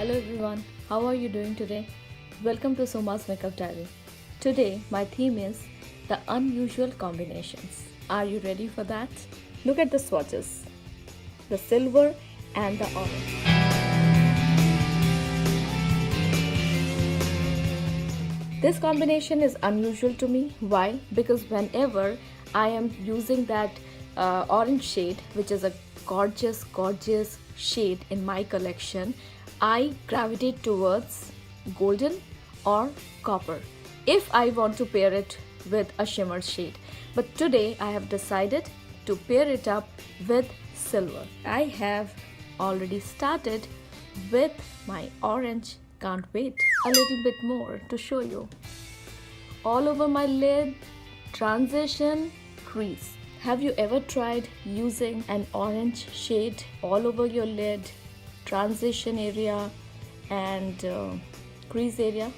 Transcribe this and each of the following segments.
Hello everyone, how are you doing today? Welcome to Soma's Makeup Diary. Today my theme is the unusual combinations. Are you ready for that? Look at the swatches, the silver and the orange. This combination is unusual to me. Why? Because whenever I am using that orange shade, which is a gorgeous shade in my collection, I gravitate towards golden or copper if I want to pair it with a shimmer shade. But today I have decided to pair it up with silver. I have already started with my orange. Can't wait. A little bit more to show you. All over my lid, transition, crease. Have you ever tried using an orange shade all over your lid, transition area and crease area?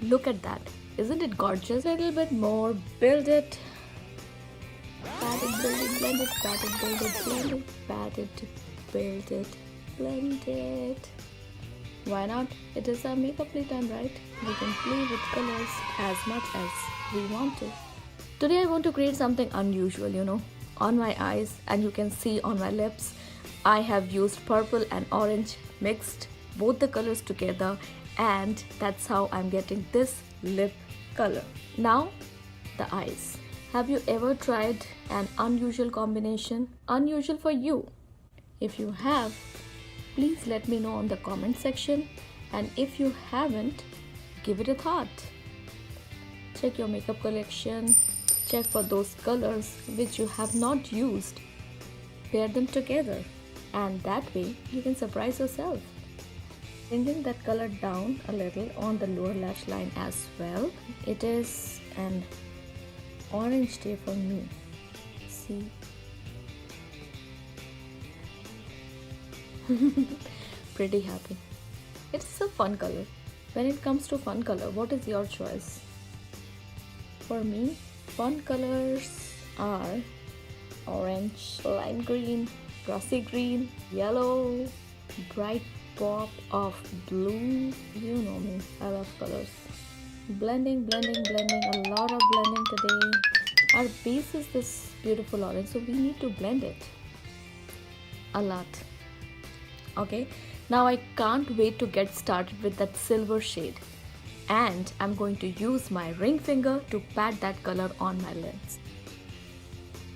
Look at that. Isn't it gorgeous? A little bit more. Build it. Pat it, build it, blend it, pat it, build it, blend it, pat it, build it, blend it. Why not? It is our makeup playtime, right? We can play with colors as much as we want to. Today I want to create something unusual, on my eyes, and you can see on my lips. I have used purple and orange, mixed both the colors together, and that's how I'm getting this lip color. Now, the eyes. Have you ever tried an unusual combination? Unusual for you. If you have, please let me know on the comment section, and if you haven't, give it a thought. Check your makeup collection, check for those colors which you have not used, pair them together, and that way you can surprise yourself. Bringing that color down a little on the lower lash line as well. It is an orange day for me. See? Pretty happy. It's a fun color. When it comes to fun color, what is your choice? For me, fun colors are orange, lime green, grassy green, yellow, bright pop of blue. You know me, I love colors. Blending, a lot of blending today. Our base is this beautiful orange, so we need to blend it a lot. Okay, now I can't wait to get started with that silver shade, and I'm going to use my ring finger to pat that color on my lids.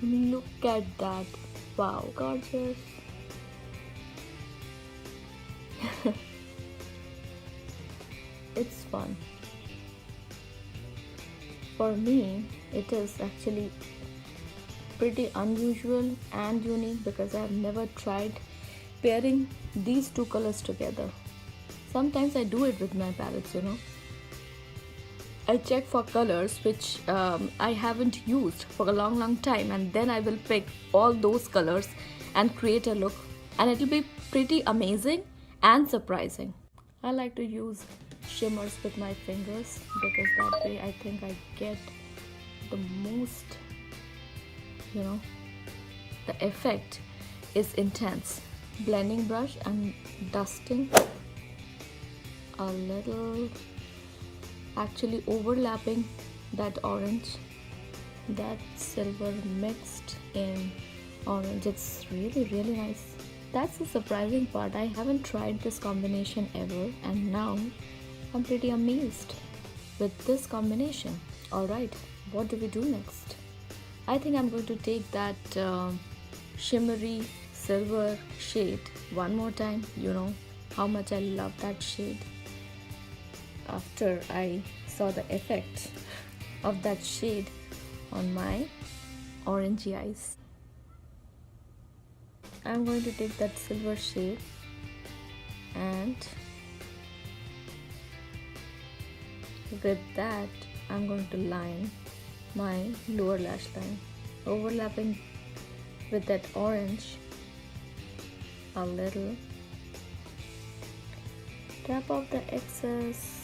Look at that. Wow, gorgeous. It's fun. For me, it is actually pretty unusual and unique because I have never tried pairing these two colors together. Sometimes I do it with my palettes, I check for colors which I haven't used for a long time, and then I will pick all those colors and create a look, and it'll be pretty amazing and surprising. I like to use shimmers with my fingers because that way I think I get the most, the effect is intense. Blending brush and dusting a little, actually overlapping that orange, that silver mixed in orange. It's really nice. That's the surprising part. I haven't tried this combination ever, and now I'm pretty amazed with this combination. Alright, what do we do next? I think I'm going to take that shimmery silver shade one more time. You know how much I love that shade. After I saw the effect of that shade on my orangey eyes, I'm going to take that silver shade and with that I'm going to line my lower lash line, overlapping with that orange a little. Tap off the excess,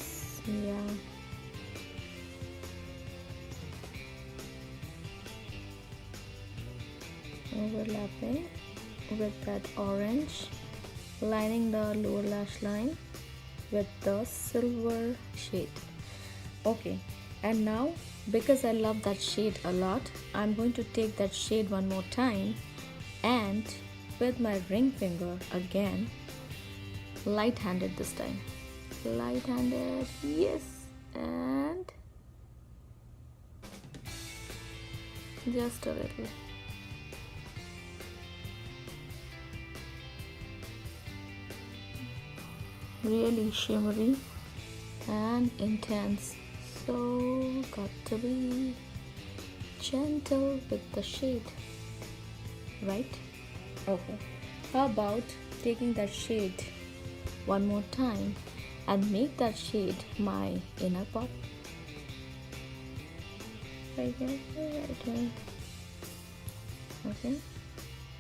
overlapping with that orange lining the lower lash line with the silver shade. Okay, and now because I love that shade a lot, I'm going to take that shade one more time and with my ring finger again, light-handed this time, light-handed, yes, and just a little. Really shimmery and intense, so got to be gentle with the shade, right? Okay, how about taking that shade one more time and make that shade my inner pop? Right here, right here. Okay,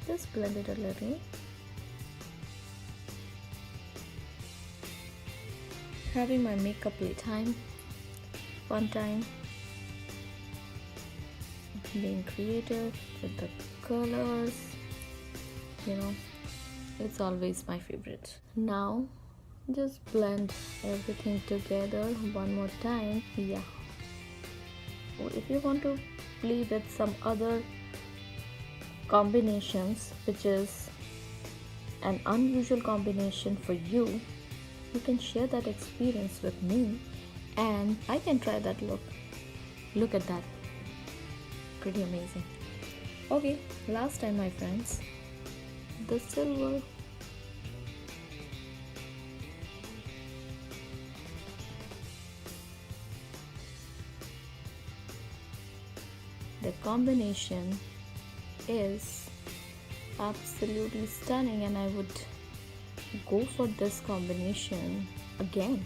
just blend it a little. Having my makeup playtime, fun time, being creative with the colors, you know, it's always my favorite. Now just blend everything together one more time. Yeah, if you want to play with some other combinations which is an unusual combination for you, you can share that experience with me and I can try that look. Look at that, pretty amazing. Okay, last time my friends, the silver. The combination is absolutely stunning and I would go for this combination again.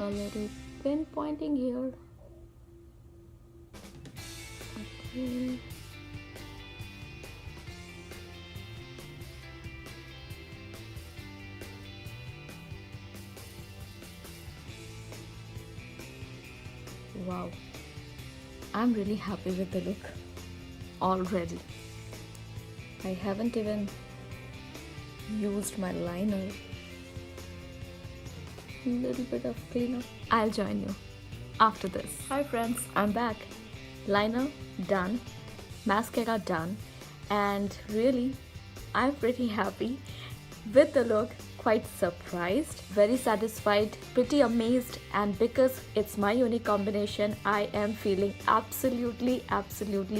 A little pinpointing here. Okay. Wow, I'm really happy with the look already. I haven't even used my liner. A little bit of cleanup. I'll join you after this. Hi friends, I'm back. Liner done, mascara done, and really I'm pretty happy with the look. Quite surprised, very satisfied, pretty amazed, and because it's my unique combination, I am feeling absolutely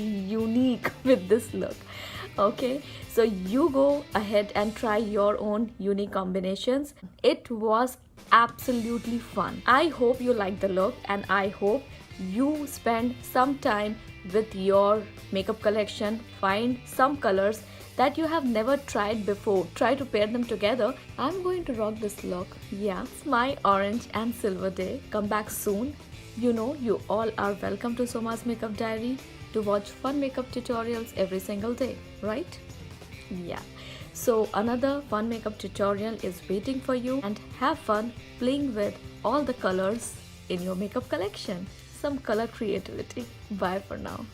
unique with this look. Okay, so you go ahead and try your own unique combinations. It was absolutely fun. I hope you like the look and I hope you spend some time with your makeup collection, find some colors that you have never tried before, try to pair them together. I'm going to rock this look. Yeah, it's my orange and silver day. Come back soon. You know, you all are welcome to Soma's Makeup Diary to watch fun makeup tutorials every single day, right? Yeah, so another fun makeup tutorial is waiting for you, and have fun playing with all the colors in your makeup collection. Some color creativity. Bye for now.